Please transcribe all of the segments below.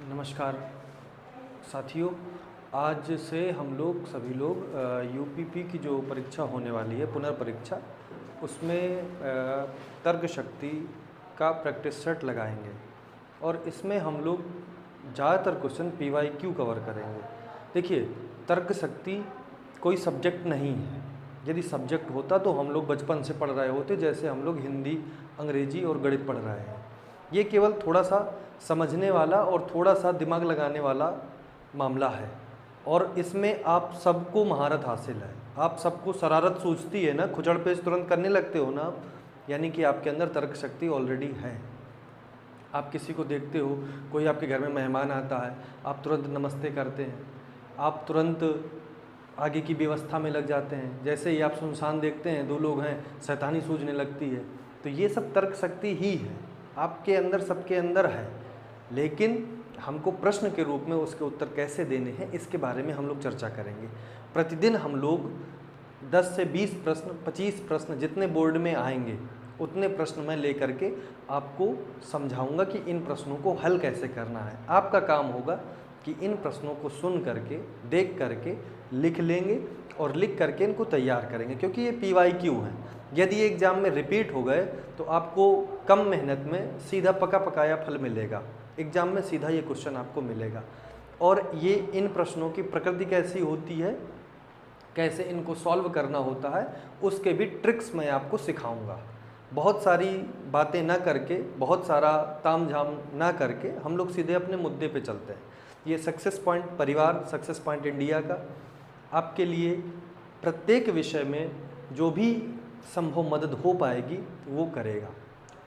नमस्कार साथियों, आज से हम लोग सभी लोग यूपीपी की जो परीक्षा होने वाली है, पुनर्परीक्षा, उसमें तर्क शक्ति का प्रैक्टिस सेट लगाएंगे और इसमें हम लोग ज़्यादातर क्वेश्चन पीवाईक्यू कवर करेंगे। देखिए, तर्क शक्ति कोई सब्जेक्ट नहीं है। यदि सब्जेक्ट होता तो हम लोग बचपन से पढ़ रहे होते, जैसे हम लोग हिंदी, अंग्रेजी और गणित पढ़ रहे हैं। ये केवल थोड़ा सा समझने वाला और थोड़ा सा दिमाग लगाने वाला मामला है और इसमें आप सबको महारत हासिल है। आप सबको शरारत सूझती है ना, खुचड़ पेच तुरंत करने लगते हो ना आप, यानी कि आपके अंदर तर्क शक्ति ऑलरेडी है। आप किसी को देखते हो, कोई आपके घर में मेहमान आता है, आप तुरंत नमस्ते करते हैं, आप तुरंत आगे की व्यवस्था में लग जाते हैं। जैसे ही आप सुनसान देखते हैं, दो लोग हैं, शैतानी सूझने लगती है। तो ये सब तर्क शक्ति ही है, आपके अंदर, सबके अंदर है। लेकिन हमको प्रश्न के रूप में उसके उत्तर कैसे देने हैं, इसके बारे में हम लोग चर्चा करेंगे। प्रतिदिन हम लोग 10 से 20 प्रश्न, 25 प्रश्न जितने बोर्ड में आएंगे उतने प्रश्न मैं लेकर के आपको समझाऊंगा कि इन प्रश्नों को हल कैसे करना है। आपका काम होगा कि इन प्रश्नों को सुन करके, देख करके लिख लेंगे और लिख करके इनको तैयार करेंगे, क्योंकि ये पीवाईक्यू हैं। यदि एग्ज़ाम में रिपीट हो गए तो आपको कम मेहनत में सीधा पका पकाया फल मिलेगा। एग्ज़ाम में सीधा ये क्वेश्चन आपको मिलेगा। और ये इन प्रश्नों की प्रकृति कैसी होती है, कैसे इनको सॉल्व करना होता है, उसके भी ट्रिक्स मैं आपको सिखाऊंगा। बहुत सारी बातें ना करके, बहुत सारा तामझाम ना करके हम लोग सीधे अपने मुद्दे पे चलते हैं। ये सक्सेस पॉइंट परिवार, सक्सेस पॉइंट इंडिया का आपके लिए प्रत्येक विषय में जो भी संभव मदद हो पाएगी वो करेगा।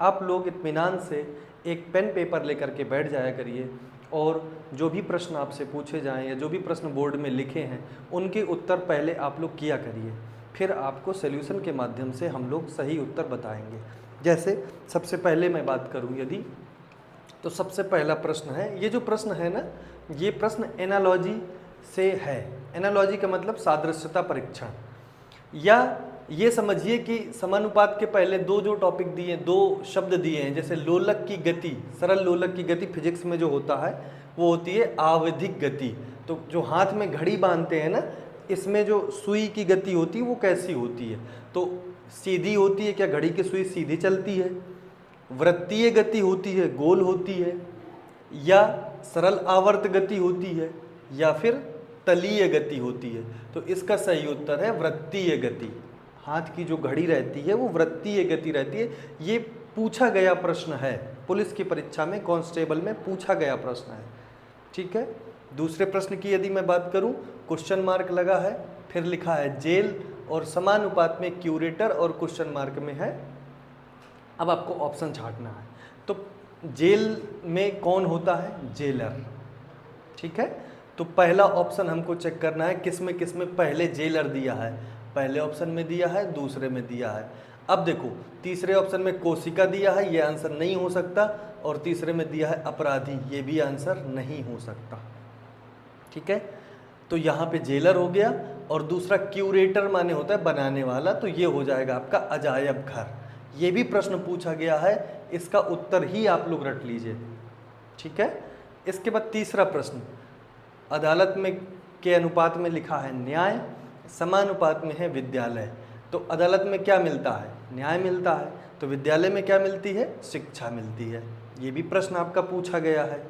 आप लोग इत्मीनान से एक पेन पेपर लेकर के बैठ जाया करिए और जो भी प्रश्न आपसे पूछे जाएं या जो भी प्रश्न बोर्ड में लिखे हैं उनके उत्तर पहले आप लोग किया करिए, फिर आपको सॉल्यूशन के माध्यम से हम लोग सही उत्तर बताएंगे। जैसे सबसे पहले मैं बात करूं यदि, तो सबसे पहला प्रश्न है, ये जो प्रश्न है ना, ये प्रश्न एनालॉजी से है। एनालॉजी का मतलब सादृश्यता परीक्षण, या ये समझिए कि समानुपात के पहले दो जो टॉपिक दिए, दो शब्द दिए हैं, जैसे लोलक की गति, सरल लोलक की गति फिजिक्स में जो होता है वो होती है आवधिक गति। तो जो हाथ में घड़ी बांधते हैं ना, इसमें जो सुई की गति होती है वो कैसी होती है, तो सीधी होती है क्या, घड़ी की सुई सीधी चलती है, वृत्तीय गति होती है, गोल होती है, या सरल आवर्त गति होती है, या फिर तलीय गति होती है। तो इसका सही उत्तर है वृत्तीय गति। हाथ की जो घड़ी रहती है वो वृत्तीय गति रहती है। ये पूछा गया प्रश्न है, पुलिस की परीक्षा में, कांस्टेबल में पूछा गया प्रश्न है। ठीक है। दूसरे प्रश्न की यदि मैं बात करूं, क्वेश्चन मार्क लगा है, फिर लिखा है जेल और समानुपात में क्यूरेटर और क्वेश्चन मार्क में है। अब आपको ऑप्शन छांटना है। तो जेल में कौन होता है, जेलर। ठीक है। तो पहला ऑप्शन हमको चेक करना है किस में पहले जेलर दिया है। पहले ऑप्शन में दिया है, दूसरे में दिया है। अब देखो, तीसरे ऑप्शन में कोशिका दिया है, ये आंसर नहीं हो सकता, और तीसरे में दिया है अपराधी, ये भी आंसर नहीं हो सकता। ठीक है। तो यहाँ पे जेलर हो गया, और दूसरा क्यूरेटर माने होता है बनाने वाला, तो ये हो जाएगा आपका अजायब घर। ये भी प्रश्न पूछा गया है, इसका उत्तर ही आप लोग रट लीजिए। ठीक है। इसके बाद तीसरा प्रश्न, अदालत में के अनुपात में लिखा है न्याय, समानुपात में है विद्यालय। तो अदालत में क्या मिलता है, न्याय मिलता है, तो विद्यालय में क्या मिलती है, शिक्षा मिलती है। ये भी प्रश्न आपका पूछा गया है।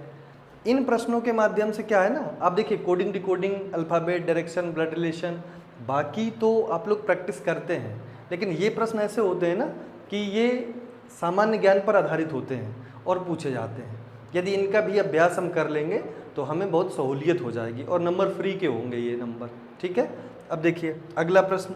इन प्रश्नों के माध्यम से क्या है ना, आप देखिए coding, decoding, alphabet, direction, blood relation, बाकी तो आप लोग प्रैक्टिस करते हैं, लेकिन ये प्रश्न ऐसे होते हैं ना कि ये सामान्य ज्ञान पर आधारित होते हैं और पूछे जाते हैं। यदि इनका भी अभ्यास हम कर लेंगे तो हमें बहुत सहूलियत हो जाएगी और नंबर फ्री के होंगे ये नंबर। ठीक है। अब देखिए अगला प्रश्न,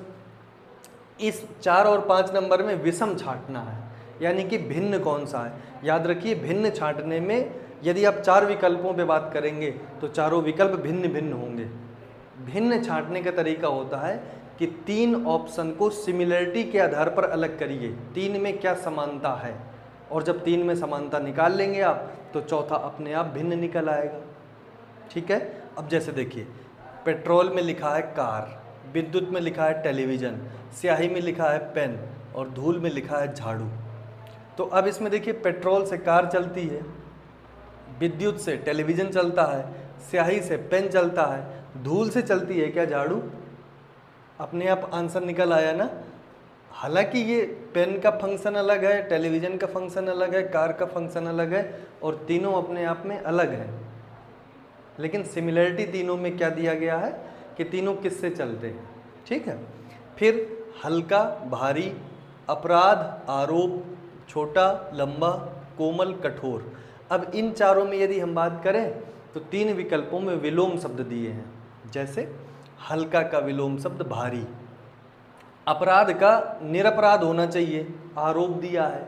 इस 4 और 5 नंबर में विषम छांटना है, यानी कि भिन्न कौन सा है। याद रखिए, भिन्न छांटने में यदि आप 4 विकल्पों पे बात करेंगे तो चारों विकल्प भिन्न भिन्न होंगे। भिन्न छांटने का तरीका होता है कि 3 ऑप्शन को सिमिलरिटी के आधार पर अलग करिए, 3 में क्या समानता है, और जब 3 में समानता निकाल लेंगे आप तो चौथा अपने आप भिन्न निकल आएगा। ठीक है। अब जैसे देखिए, पेट्रोल में लिखा है कार, विद्युत में लिखा है टेलीविज़न, स्याही में लिखा है पेन, और धूल में लिखा है झाड़ू। तो अब इसमें देखिए, पेट्रोल से कार चलती है, विद्युत से टेलीविज़न चलता है, स्याही से पेन चलता है, धूल से चलती है क्या झाड़ू? अपने आप आंसर निकल आया ना। हालांकि ये पेन का फंक्शन अलग है, टेलीविज़न का फंक्शन अलग है, कार का फंक्शन अलग है और तीनों अपने आप में अलग हैं, लेकिन सिमिलरिटी तीनों में क्या दिया गया है कि तीनों किससे चलते हैं। ठीक है। फिर हल्का, भारी, अपराध, आरोप, छोटा, लंबा, कोमल, कठोर। अब इन चारों में यदि हम बात करें तो 3 विकल्पों में विलोम शब्द दिए हैं। जैसे हल्का का विलोम शब्द भारी, अपराध का निरपराध होना चाहिए, आरोप दिया है,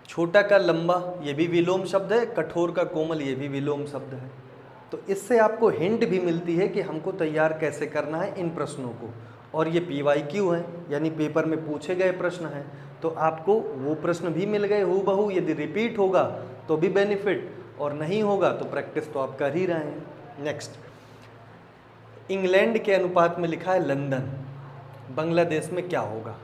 छोटा का लंबा ये भी विलोम शब्द है, कठोर का कोमल ये भी विलोम शब्द है। तो इससे आपको हिंट भी मिलती है कि हमको तैयार कैसे करना है इन प्रश्नों को। और ये PYQ है, यानी पेपर में पूछे गए प्रश्न हैं, तो आपको वो प्रश्न भी मिल गए हूबहू। यदि रिपीट होगा तो भी बेनिफिट, और नहीं होगा तो प्रैक्टिस तो आप कर ही रहे हैं। नेक्स्ट, इंग्लैंड के अनुपात में लिखा है लंदन, बांग्लादेश में क्या होगा?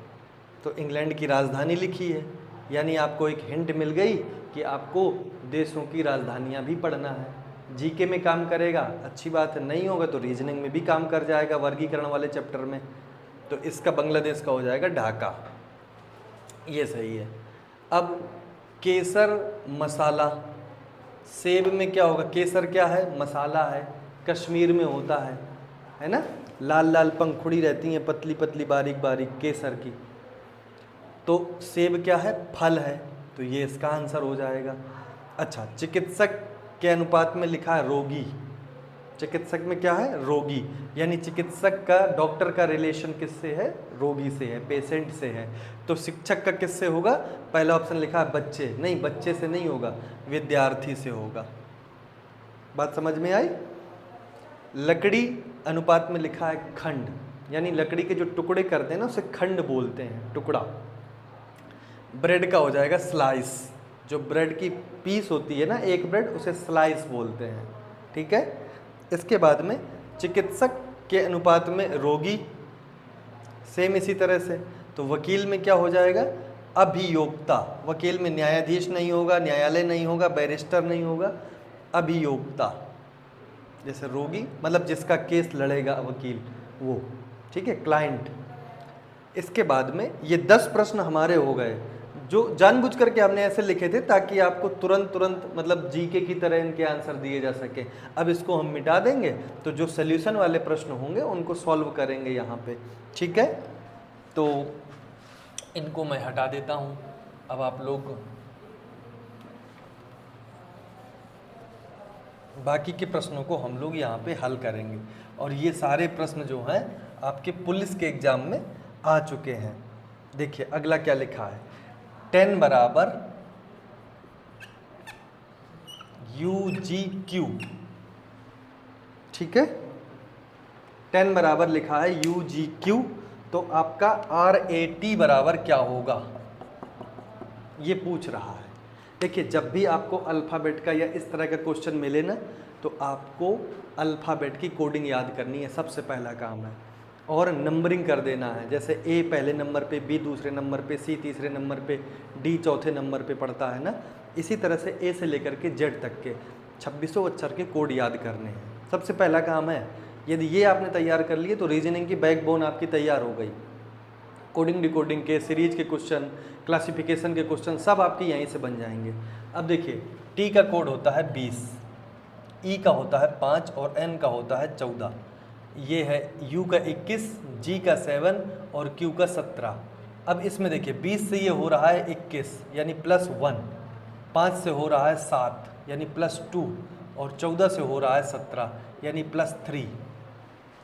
तो इंग्लैंड की राजधानी लिखी है, यानी आपको एक हिंट मिल गई कि आपको देशों की राजधानियां भी पढ़ना है। जीके में काम करेगा, अच्छी बात है, नहीं होगा तो रीजनिंग में भी काम कर जाएगा वर्गीकरण वाले चैप्टर में। तो इसका बांग्लादेश का हो जाएगा ढाका, ये सही है। अब केसर मसाला, सेब में क्या होगा? केसर क्या है? मसाला है, कश्मीर में होता है ना, लाल लाल पंखुड़ी रहती हैं, पतली पतली बारीक बारीक केसर की। तो सेब क्या है? फल है, तो ये इसका आंसर हो जाएगा। अच्छा, चिकित्सक के अनुपात में लिखा है रोगी, चिकित्सक में क्या है? रोगी, यानी चिकित्सक का, डॉक्टर का रिलेशन किससे है? रोगी से है, पेशेंट से है। तो शिक्षक का किससे होगा? पहला ऑप्शन लिखा है बच्चे, नहीं बच्चे से नहीं होगा, विद्यार्थी से होगा। बात समझ में आई? लकड़ी अनुपात में लिखा है खंड, यानी लकड़ी के जो टुकड़े करते हैं ना उसे खंड बोलते हैं, टुकड़ा। ब्रेड का हो जाएगा स्लाइस, जो ब्रेड की पीस होती है ना, एक ब्रेड, उसे स्लाइस बोलते हैं। ठीक है। इसके बाद में चिकित्सक के अनुपात में रोगी, सेम इसी तरह से। तो वकील में क्या हो जाएगा? अभियोक्ता। वकील में न्यायाधीश नहीं होगा, न्यायालय नहीं होगा, बैरिस्टर नहीं होगा, अभियोक्ता। जैसे रोगी मतलब जिसका केस लड़ेगा वकील, वो। ठीक है, क्लाइंट। इसके बाद में ये 10 प्रश्न हमारे हो गए, जो जानबूझ करके हमने ऐसे लिखे थे ताकि आपको तुरंत मतलब जीके की तरह इनके आंसर दिए जा सके। अब इसको हम मिटा देंगे, तो जो सॉल्यूशन वाले प्रश्न होंगे उनको सॉल्व करेंगे यहाँ पे। ठीक है, तो इनको मैं हटा देता हूँ। अब आप लोग बाकी के प्रश्नों को हम लोग यहाँ पे हल करेंगे। और ये सारे प्रश्न जो हैं आपके पुलिस के एग्जाम में आ चुके हैं। देखिए अगला क्या लिखा है, 10 बराबर UGQ। ठीक है, 10 बराबर लिखा है UGQ, तो आपका RAT बराबर क्या होगा, ये पूछ रहा है। देखिए जब भी आपको अल्फ़ाबेट का या इस तरह का क्वेश्चन मिले ना, तो आपको अल्फ़ाबेट की कोडिंग याद करनी है, सबसे पहला काम है। और नंबरिंग कर देना है, जैसे A पहले नंबर पे, B दूसरे नंबर पे, C तीसरे नंबर पे, D चौथे नंबर पे पड़ता है ना। इसी तरह से A से लेकर के Z तक के 2600 अक्षर के कोड याद करने हैं, सबसे पहला काम है। यदि ये आपने तैयार कर लिए तो रीजनिंग की बैकबोन आपकी तैयार हो गई। कोडिंग डिकोडिंग के, सीरीज के क्वेश्चन, क्लासिफिकेशन के क्वेश्चन सब आपके यहीं से बन जाएंगे। अब देखिए T का कोड होता है 20, E का होता है 5 और N का होता है 14। ये है U का 21, G का 7 और Q का 17। अब इसमें देखिए 20 से ये हो रहा है 21 यानी +1, 5 से हो रहा है 7 यानी +2 और 14 से हो रहा है 17 यानी +3।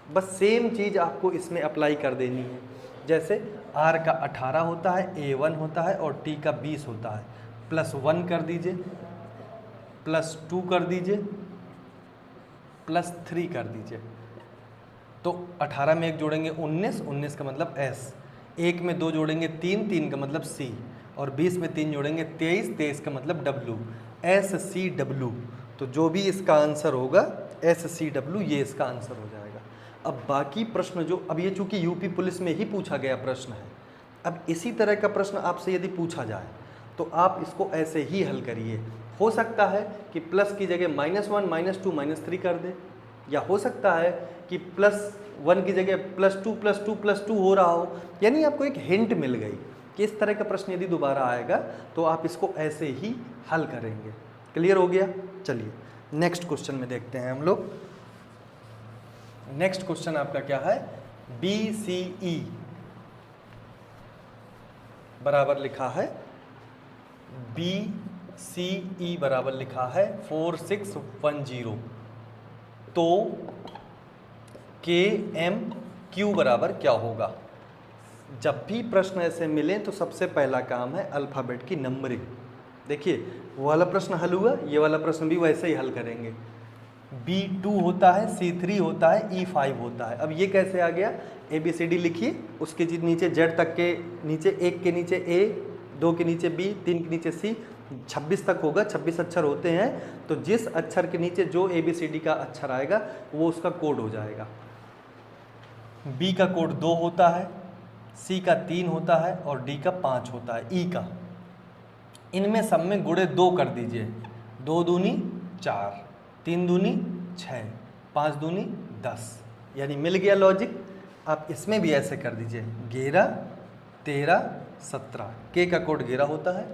बस सेम चीज़ आपको इसमें अप्लाई कर देनी है। जैसे R का 18 होता है, A1 होता है और T का 20 होता है, +1 कर दीजिए, +2 कर दीजिए, +3 कर दीजिए। तो 18 में 1 जोड़ेंगे 19, 19 का मतलब S, 1 में 2 जोड़ेंगे 3, 3 का मतलब C, और 20 में 3 जोड़ेंगे 23, 23 का मतलब W, SCW। तो जो भी इसका आंसर होगा SCW, ये इसका आंसर हो जाएगा। अब बाकी प्रश्न जो, अब ये चूँकि यूपी पुलिस में ही पूछा गया प्रश्न है, अब इसी तरह का प्रश्न आपसे यदि पूछा जाए तो आप इसको ऐसे ही हल करिए। हो सकता है कि प्लस की जगह -1, -2, -3 कर दे, या हो सकता है कि +1 की जगह +2 हो रहा हो। यानी आपको एक हिंट मिल गई कि इस तरह का प्रश्न यदि दोबारा आएगा तो आप इसको ऐसे ही हल करेंगे। क्लियर हो गया? चलिए नेक्स्ट क्वेश्चन में देखते हैं हम लोग। नेक्स्ट क्वेश्चन आपका क्या है, BCE बराबर लिखा है, BCE बराबर लिखा है 4610, तो KMQ बराबर क्या होगा? जब भी प्रश्न ऐसे मिलें तो सबसे पहला काम है अल्फ़ाबेट की नंबरिंग। देखिए वो वाला प्रश्न हल हुआ, ये वाला प्रश्न भी वैसे ही हल करेंगे। B2 होता है, C3 होता है, E5 होता है। अब ये कैसे आ गया? ABCD लिखिए, उसके नीचे Z तक के नीचे, 1 के नीचे A, 2 के नीचे B, 3 के नीचे C, 26 तक होगा। 26 अक्षर होते हैं, तो जिस अक्षर के नीचे जो ABCD का अक्षर आएगा वो उसका कोड हो जाएगा। B का कोड 2 होता है, C का 3 होता है और D का 5 होता है, E का। इनमें सब में गुणे 2 कर दीजिए, 2 दूनी 4, 3 दूनी 6, 5 दूनी 10, यानी मिल गया लॉजिक। आप इसमें भी ऐसे कर दीजिए, 11, 13, 17। K का कोड 11 होता है,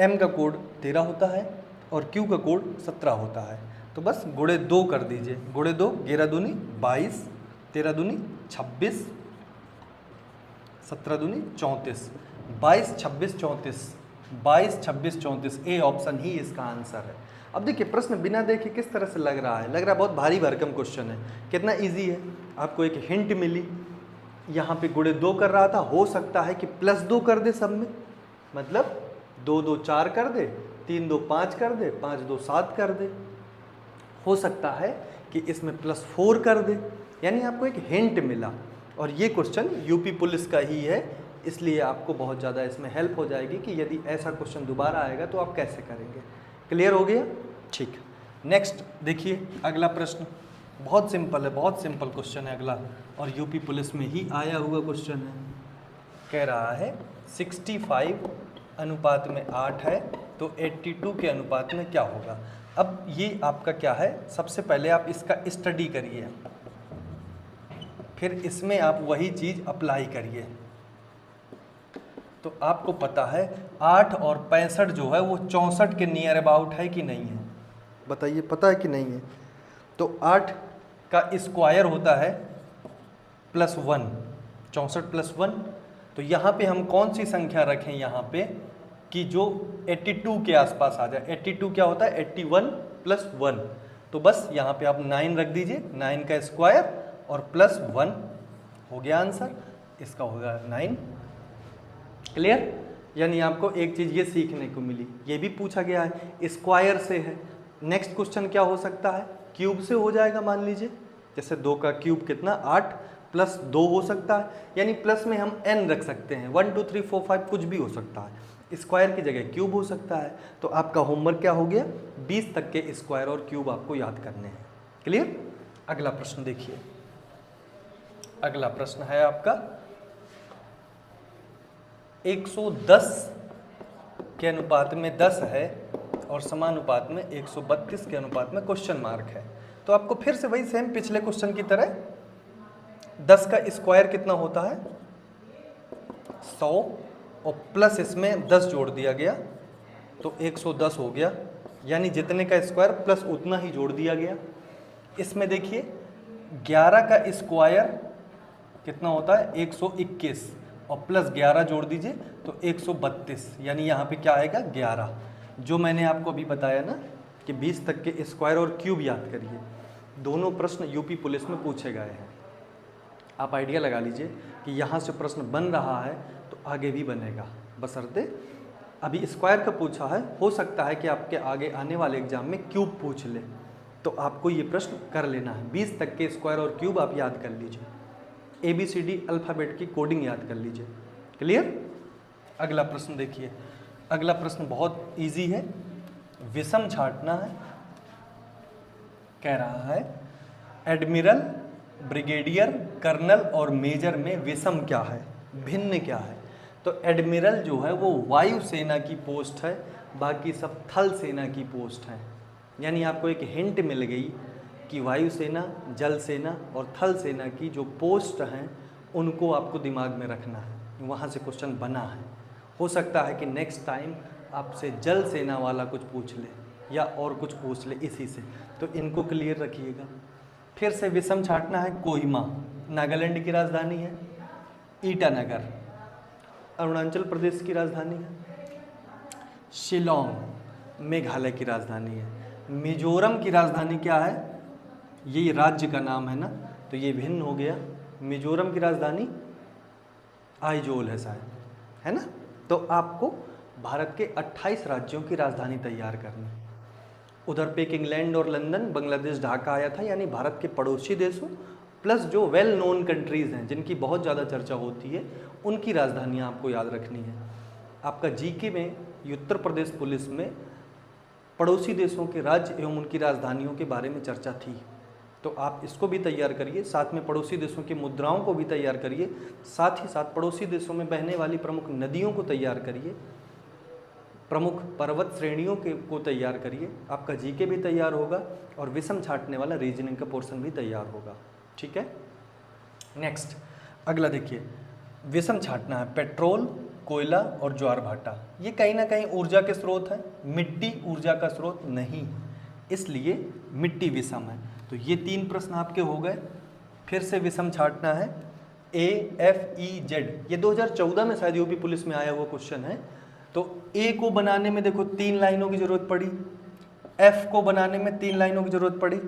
M का कोड 13 होता है और Q का कोड 17 होता है। तो बस गुणे 2 कर दीजिए, गुणे 2, 11 दूनी 22, 13 दूनी 26, 17 दूनी 34, 22, 26, 34, 22, 26, 34। ए ऑप्शन ही इसका आंसर है। अब देखिए प्रश्न बिना देखे किस तरह से लग रहा है, लग रहा है बहुत भारी भरकम क्वेश्चन है। कितना इजी है, आपको एक हिंट मिली, यहाँ पे गुणे 2 कर रहा था, हो सकता है कि +2 कर दे सब में, मतलब 2, 2, 4 कर दे, 3, 2, 5 कर दे, 5, 2, 7 कर दे। हो सकता है कि इसमें +4 कर दे, यानी आपको एक हिंट मिला। और ये क्वेश्चन यूपी पुलिस का ही है, इसलिए आपको बहुत ज़्यादा इसमें हेल्प हो जाएगी कि यदि ऐसा क्वेश्चन दोबारा आएगा तो आप कैसे करेंगे। क्लियर हो गया? ठीक। नेक्स्ट देखिए अगला प्रश्न, बहुत सिंपल है, बहुत सिंपल क्वेश्चन है अगला, और यूपी पुलिस में ही आया हुआ क्वेश्चन है। कह रहा है 65 अनुपात में 8 है, तो 82 के अनुपात में क्या होगा? अब ये आपका क्या है, सबसे पहले आप इसका स्टडी करिए, फिर इसमें आप वही चीज़ अप्लाई करिए। तो आपको पता है 8 और 65 जो है वो 64 के नियर अबाउट है कि नहीं है? बताइए, पता है कि नहीं है? तो 8 का स्क्वायर होता है +1, 64 +1। तो यहाँ पे हम कौन सी संख्या रखें यहाँ पे कि जो 82 के आसपास आ जाए? 82 क्या होता है? 81 + 1। तो बस यहाँ पे आप 9 रख दीजिए, 9 का स्क्वायर और +1 हो गया आंसर, इसका होगा 9। क्लियर? यानी आपको एक चीज़ ये सीखने को मिली, ये भी पूछा गया है, स्क्वायर से है। नेक्स्ट क्वेश्चन क्या हो सकता है? क्यूब से हो जाएगा, मान लीजिए जैसे 2 का क्यूब कितना, 8 + 2 हो सकता है, यानी प्लस में हम n रख सकते हैं, 1 2 3 4 5 कुछ भी हो सकता है, स्क्वायर की जगह क्यूब हो सकता है। तो आपका होमवर्क क्या हो गया? 20 तक के स्क्वायर और क्यूब आपको याद करने हैं। क्लियर? अगला प्रश्न देखिए, अगला प्रश्न है आपका 110 के अनुपात में 10 है और समानुपात में 132 के अनुपात में क्वेश्चन मार्क है। तो आपको फिर से वही सेम पिछले क्वेश्चन की तरह 10 का स्क्वायर कितना होता है? 100, और प्लस इसमें 10 जोड़ दिया गया तो 110 हो गया, यानी जितने का स्क्वायर प्लस उतना ही जोड़ दिया गया। इसमें देखिए 11 का स्क्वायर कितना होता है? 121, और प्लस 11 जोड़ दीजिए तो 132, यानी यहाँ पे क्या आएगा? 11। जो मैंने आपको अभी बताया ना कि 20 तक के स्क्वायर और क्यूब याद करिए, दोनों प्रश्न यूपी पुलिस में पूछे गए हैं। आप आइडिया लगा लीजिए कि यहाँ से प्रश्न बन रहा है तो आगे भी बनेगा, बशर्ते अभी स्क्वायर का पूछा है, हो सकता है कि आपके आगे आने वाले एग्जाम में क्यूब पूछ ले, तो आपको ये प्रश्न कर लेना है। 20 तक के स्क्वायर और क्यूब आप याद कर लीजिए, ABCD अल्फ़ाबेट की कोडिंग याद कर लीजिए। क्लियर? अगला प्रश्न देखिए, अगला प्रश्न बहुत इजी है, विषम छांटना है। कह रहा है एडमिरल, ब्रिगेडियर, कर्नल और मेजर में विषम क्या है, भिन्न क्या है? तो एडमिरल जो है वो वायुसेना की पोस्ट है, बाकी सब थल सेना की पोस्ट हैं। यानी आपको एक हिंट मिल गई कि वायुसेना, जल सेना और थल सेना की जो पोस्ट हैं उनको आपको दिमाग में रखना है, वहाँ से क्वेश्चन बना है। हो सकता है कि नेक्स्ट टाइम आपसे जल सेना वाला कुछ पूछ ले या और कुछ पूछ ले इसी से, तो इनको क्लियर रखिएगा। फिर से विषम छाटना है। कोहिमा नागालैंड की राजधानी है। ईटानगर अरुणाचल प्रदेश की राजधानी है। शिलोंग मेघालय की राजधानी है। मिजोरम की राजधानी क्या है? ये राज्य का नाम है ना, तो ये भिन्न हो गया। मिजोरम की राजधानी आइजोल है शायद, है ना। तो आपको भारत के 28 राज्यों की राजधानी तैयार करनी। उधर पे इंग्लैंड और लंदन, बांग्लादेश ढाका आया था, यानी भारत के पड़ोसी देशों प्लस जो वेल नोन कंट्रीज़ हैं जिनकी बहुत ज़्यादा चर्चा होती है, उनकी राजधानियाँ आपको याद रखनी है। आपका जीके में उत्तर प्रदेश पुलिस में पड़ोसी देशों के राज्य एवं उनकी राजधानियों के बारे में चर्चा थी, तो आप इसको भी तैयार करिए। साथ में पड़ोसी देशों की मुद्राओं को भी तैयार करिए। साथ ही साथ पड़ोसी देशों में बहने वाली प्रमुख नदियों को तैयार करिए, प्रमुख पर्वत श्रेणियों को तैयार करिए। आपका जीके भी तैयार होगा और विषम छाटने वाला रीजनिंग का पोर्शन भी तैयार होगा। ठीक है, नेक्स्ट अगला देखिए, विषम छाटना है पेट्रोल, कोयला और ज्वार भाटा। ये कहीं ना कहीं ऊर्जा के स्रोत हैं, मिट्टी ऊर्जा का स्रोत नहीं, इसलिए मिट्टी विषम है। तो ये 3 प्रश्न आपके हो गए। फिर से विषम छाटना है AFEZ, ये 2014 में शायद यूपी पुलिस में आया हुआ क्वेश्चन है। तो ए को बनाने में देखो 3 लाइनों की जरूरत पड़ी, एफ को बनाने में 3 लाइनों की जरूरत पड़ी,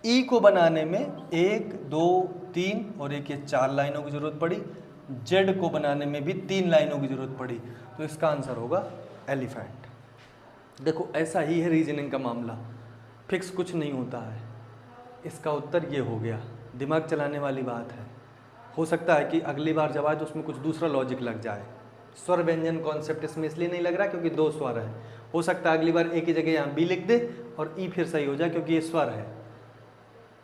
ई को बनाने में 1 2 3 और एक ये 4 लाइनों की जरूरत पड़ी, जेड को बनाने में भी 3 लाइनों की जरूरत पड़ी। तो इसका आंसर होगा एलिफेंट। देखो ऐसा ही है रीजनिंग का मामला, फिक्स कुछ नहीं होता है। इसका उत्तर ये हो गया, दिमाग चलाने वाली बात है। हो सकता है कि अगली बार जब आए तो उसमें कुछ दूसरा लॉजिक लग जाए। स्वर व्यंजन कॉन्सेप्ट इसमें इसलिए नहीं लग रहा क्योंकि 2 स्वर है। हो सकता है अगली बार एक ही जगह यहाँ बी लिख दे और ई फिर सही हो जाए क्योंकि ये स्वर है।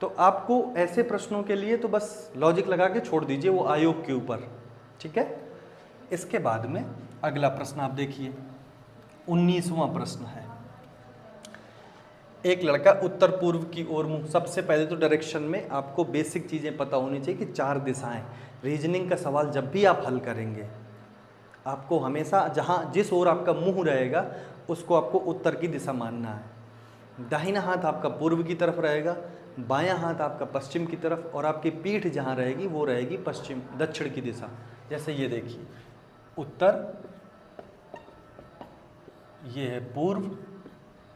तो आपको ऐसे प्रश्नों के लिए तो बस लॉजिक लगा के छोड़ दीजिए, वो आयोग के ऊपर। ठीक है, इसके बाद में अगला प्रश्न आप देखिए, 19वां प्रश्न है। एक लड़का उत्तर पूर्व की ओर मुँह। सबसे पहले तो डायरेक्शन में आपको बेसिक चीज़ें पता होनी चाहिए कि 4 दिशाएं। रीजनिंग का सवाल जब भी आप हल करेंगे, आपको हमेशा जहाँ जिस ओर आपका मुंह रहेगा उसको आपको उत्तर की दिशा मानना है। दाहिना हाथ आपका पूर्व की तरफ रहेगा, बायां हाथ आपका पश्चिम की तरफ, और आपकी पीठ जहाँ रहेगी वो रहेगी पश्चिम दक्षिण की दिशा। जैसे ये देखिए, उत्तर, ये है पूर्व,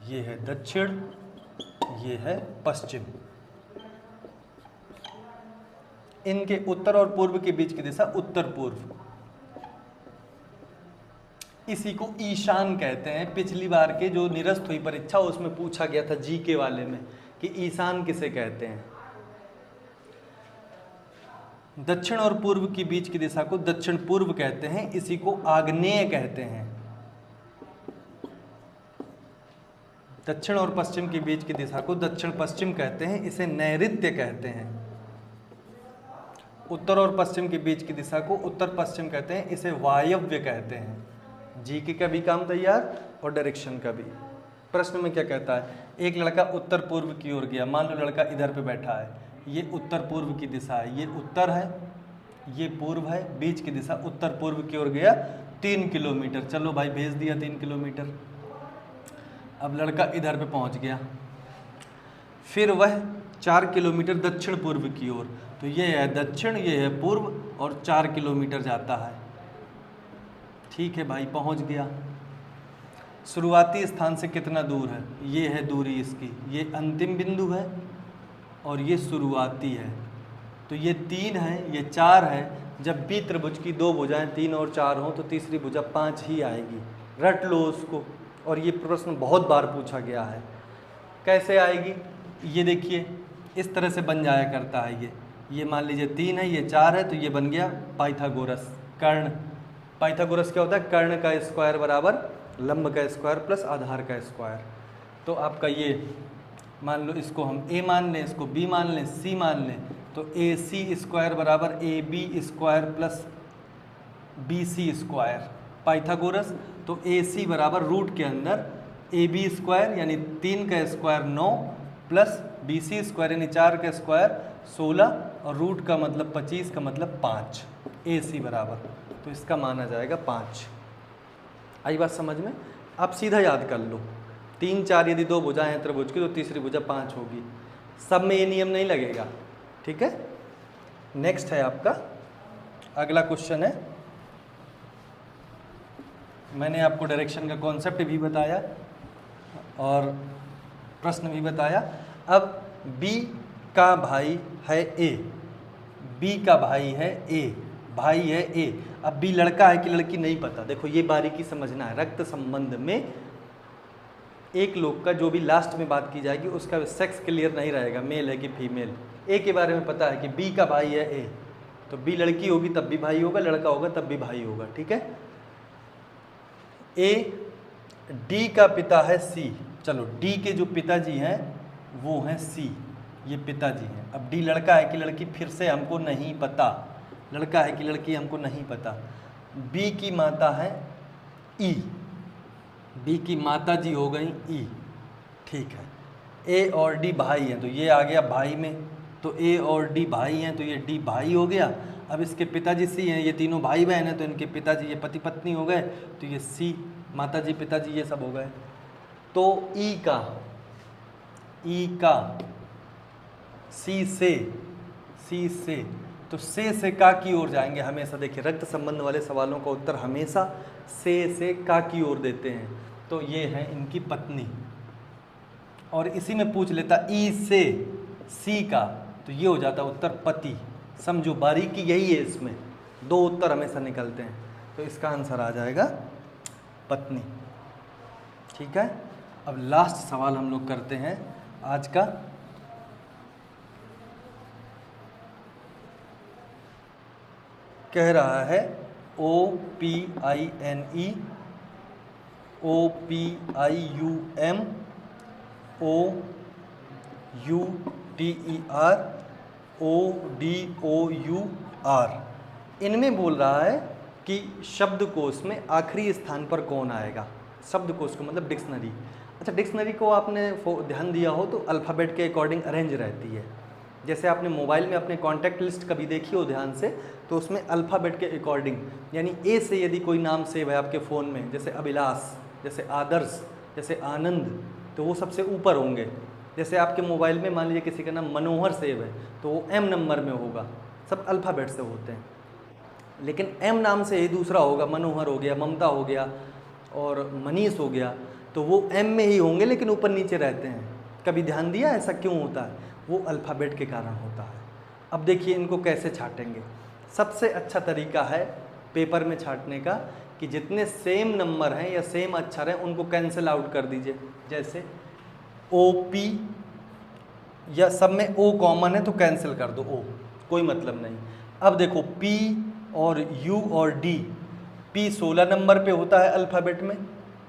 ये है दक्षिण, ये है पश्चिम। इनके उत्तर और पूर्व के बीच की दिशा उत्तर पूर्व। इसी को ईशान कहते हैं। पिछली बार के जो निरस्त हुई परीक्षा उसमें पूछा गया था जीके वाले में कि ईशान किसे कहते हैं। दक्षिण और पूर्व के बीच की दिशा को दक्षिण पूर्व कहते हैं, इसी को आग्नेय कहते हैं। दक्षिण और पश्चिम के बीच की दिशा को दक्षिण पश्चिम कहते हैं, इसे नैऋत्य कहते हैं। उत्तर और पश्चिम के बीच की दिशा को उत्तर पश्चिम कहते हैं, इसे वायव्य कहते हैं। जीके का भी काम तैयार और डायरेक्शन का भी। प्रश्न में क्या कहता है, एक लड़का उत्तर पूर्व की ओर गया। मान लो लड़का इधर पे बैठा है, ये उत्तर पूर्व की दिशा है, ये उत्तर है, ये पूर्व है, बीच की दिशा उत्तर पूर्व की ओर गया 3 किलोमीटर। चलो भाई भेज दिया 3 किलोमीटर। अब लड़का इधर पे पहुंच गया, फिर वह 4 किलोमीटर दक्षिण पूर्व की ओर। तो ये है दक्षिण, ये है पूर्व, और 4 किलोमीटर जाता है। ठीक है भाई, पहुंच गया। शुरुआती स्थान से कितना दूर है, ये है दूरी इसकी, ये अंतिम बिंदु है और ये शुरुआती है। तो ये 3 है, ये 4 है। जब भी त्रिभुज की 2 भुजाएं 3 और 4 हों तो तीसरी भुजा 5 ही आएगी। रट लो उसको। और ये प्रश्न बहुत बार पूछा गया है। कैसे आएगी, ये देखिए इस तरह से बन जाया करता है। ये मान लीजिए 3 है, ये 4 है, तो ये बन गया पाइथागोरस कर्ण। पाइथागोरस क्या होता है, कर्ण का स्क्वायर बराबर लंब का स्क्वायर प्लस आधार का स्क्वायर। तो आपका ये मान लो, इसको हम a मान लें, इसको b मान लें, c मान लें, तो AC स्क्वायर बराबर AB square plus BC square. Pythagoras, तो AC बराबर रूट के अंदर AB स्क्वायर यानी 3 का स्क्वायर 9 प्लस BC स्क्वायर यानी 4 का स्क्वायर 16 और रूट का मतलब 25 का मतलब 5, AC बराबर, तो इसका मान आ जाएगा 5। आई बात समझ में? आप सीधा याद कर लो, 3 4 यदि 2 भुजाएं हैं त्रिभुज की तो तीसरी भुजा 5 होगी। सब में ये नियम नहीं लगेगा, ठीक है। नेक्स्ट है आपका अगला क्वेश्चन है, मैंने आपको डायरेक्शन का कॉन्सेप्ट भी बताया और प्रश्न भी बताया। अब B का भाई है A, B का भाई है A, भाई है A। अब B लड़का है कि लड़की नहीं पता। देखो ये बारीकी समझना है, रक्त संबंध में एक लोग का जो भी लास्ट में बात की जाएगी उसका सेक्स क्लियर नहीं रहेगा, मेल है कि फीमेल। A के बारे में पता है कि B का भाई है A, तो B लड़की होगी तब भी भाई होगा, लड़का होगा तब भी भाई होगा, ठीक है। A D का पिता है C, चलो D के जो पिताजी हैं वो हैं C, ये पिताजी हैं। अब D लड़का है कि लड़की फिर से हमको नहीं पता, लड़का है कि लड़की हमको नहीं पता। B की माता है E, B की माता जी हो गई E, ठीक है। A और D भाई हैं तो ये आ गया भाई में, तो A और D भाई हैं तो ये D भाई हो गया। अब इसके पिताजी C हैं, ये तीनों भाई बहन हैं तो इनके पिताजी ये पति पत्नी हो गए, तो ये C माता जी पिताजी ये सब हो गए। तो E का C से तो से का की ओर जाएंगे हमेशा। देखिए रक्त संबंध वाले सवालों का उत्तर हमेशा से का की ओर देते हैं, तो ये है इनकी पत्नी। और इसी में पूछ लेता ई से सी का, तो ये हो जाता उत्तर पति। समझो बारीकी यही है, इसमें दो उत्तर हमेशा निकलते हैं, तो इसका आंसर आ जाएगा पत्नी, ठीक है। अब लास्ट सवाल हम लोग करते हैं आज का। कह रहा है OPINE OPIUM OUTER ODOUR, इनमें बोल रहा है कि शब्दकोश में आखिरी स्थान पर कौन आएगा। शब्दकोश को मतलब डिक्शनरी। अच्छा, डिक्शनरी को आपने ध्यान दिया हो तो अल्फ़ाबेट के अकॉर्डिंग अरेंज रहती है। जैसे आपने मोबाइल में अपने कॉन्टैक्ट लिस्ट कभी देखी हो ध्यान से, तो उसमें अल्फ़ाबेट के अकॉर्डिंग, यानी ए से यदि कोई नाम सेव है आपके फ़ोन में, जैसे अभिलाष, जैसे आदर्श, जैसे आनंद, तो वो सबसे ऊपर होंगे। जैसे आपके मोबाइल में मान लीजिए किसी का नाम मनोहर सेव है तो वो M नंबर में होगा। सब अल्फ़ाबेट से होते हैं, लेकिन M नाम से ही दूसरा होगा, मनोहर हो गया, ममता हो गया और मनीष हो गया, तो वो M में ही होंगे लेकिन ऊपर नीचे रहते हैं। कभी ध्यान दिया ऐसा क्यों होता है? वो अल्फ़ाबेट के कारण होता है। अब देखिए इनको कैसे छाटेंगे। सबसे अच्छा तरीका है पेपर में छाटने का कि जितने सेम नंबर हैं या सेम अक्षर हैं उनको कैंसिल आउट कर दीजिए। जैसे OP, या सब में O कॉमन है तो कैंसिल कर दो, O कोई मतलब नहीं। अब देखो P और U और D, P 16 नंबर पे होता है अल्फ़ाबेट में,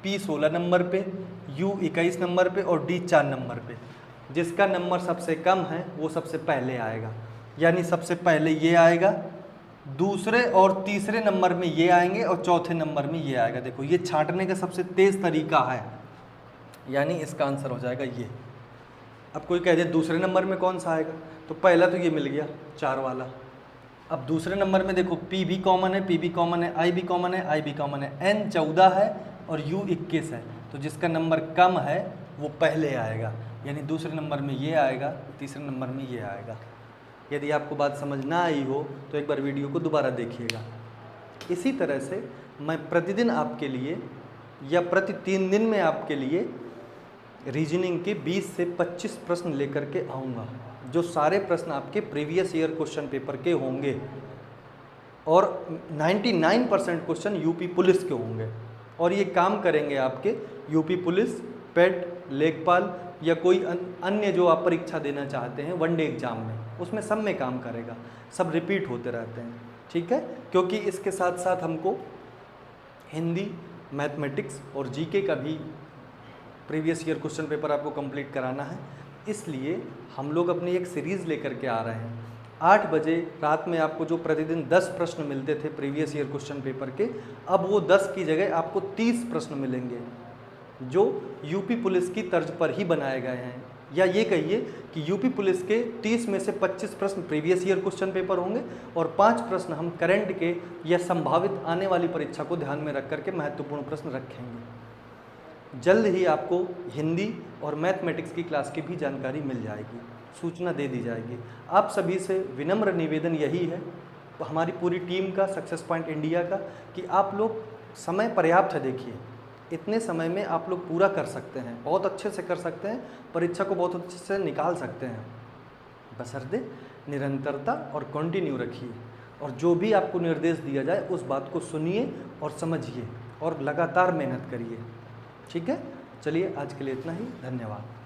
P 16 नंबर पे, U 21 नंबर पे और D 4 नंबर पे। जिसका नंबर सबसे कम है वो सबसे पहले आएगा, यानी सबसे पहले ये आएगा, दूसरे और तीसरे नंबर में ये आएंगे और चौथे नंबर में ये आएगा। देखो ये छांटने का सबसे तेज़ तरीका है, यानी इसका आंसर हो जाएगा ये। अब कोई कह दे दूसरे नंबर में कौन सा आएगा, तो पहला तो ये मिल गया 4 वाला। अब दूसरे नंबर में देखो P भी कॉमन है, P भी कॉमन है, I भी कॉमन है, I भी कॉमन है, N 14 है और U 21 है, तो जिसका नंबर कम है वो पहले आएगा, यानी दूसरे नंबर में ये आएगा, तीसरे नंबर में ये आएगा। यदि आपको बात समझ ना आई हो तो एक बार वीडियो को दोबारा देखिएगा। इसी तरह से मैं प्रतिदिन आपके लिए या प्रति 3 दिन में आपके लिए रीजनिंग के 20 से 25 प्रश्न लेकर के आऊँगा, जो सारे प्रश्न आपके प्रीवियस ईयर क्वेश्चन पेपर के होंगे और 99% क्वेश्चन यूपी पुलिस के होंगे। और ये काम करेंगे आपके यूपी पुलिस, पेट, लेखपाल या कोई अन्य जो आप परीक्षा देना चाहते हैं वनडे एग्ज़ाम में, उसमें सब में काम करेगा। सब रिपीट होते रहते हैं, ठीक है। क्योंकि इसके साथ साथ हमको हिंदी, मैथमेटिक्स और जीके का भी प्रीवियस ईयर क्वेश्चन पेपर आपको कंप्लीट कराना है। इसलिए हम लोग अपनी एक सीरीज़ लेकर के आ रहे हैं। 8 बजे रात में आपको जो प्रतिदिन 10 प्रश्न मिलते थे प्रीवियस ईयर क्वेश्चन पेपर के, अब वो 10 की जगह आपको 30 प्रश्न मिलेंगे जो यूपी पुलिस की तर्ज पर ही बनाए गए हैं। या ये कहिए कि यूपी पुलिस के 30 में से 25 प्रश्न प्रीवियस ईयर क्वेश्चन पेपर होंगे और 5 प्रश्न हम करंट के या संभावित आने वाली परीक्षा को ध्यान में रख करके महत्वपूर्ण प्रश्न रखेंगे। जल्द ही आपको हिंदी और मैथमेटिक्स की क्लास की भी जानकारी मिल जाएगी, सूचना दे दी जाएगी। आप सभी से विनम्र निवेदन यही है, हमारी पूरी टीम का, सक्सेस पॉइंट इंडिया का, कि आप लोग समय पर्याप्त है। देखिए इतने समय में आप लोग पूरा कर सकते हैं, बहुत अच्छे से कर सकते हैं, परीक्षा को बहुत अच्छे से निकाल सकते हैं, बशर्ते निरंतरता और कंटिन्यू रखिए और जो भी आपको निर्देश दिया जाए उस बात को सुनिए और समझिए और लगातार मेहनत करिए। ठीक है, चलिए आज के लिए इतना ही, धन्यवाद।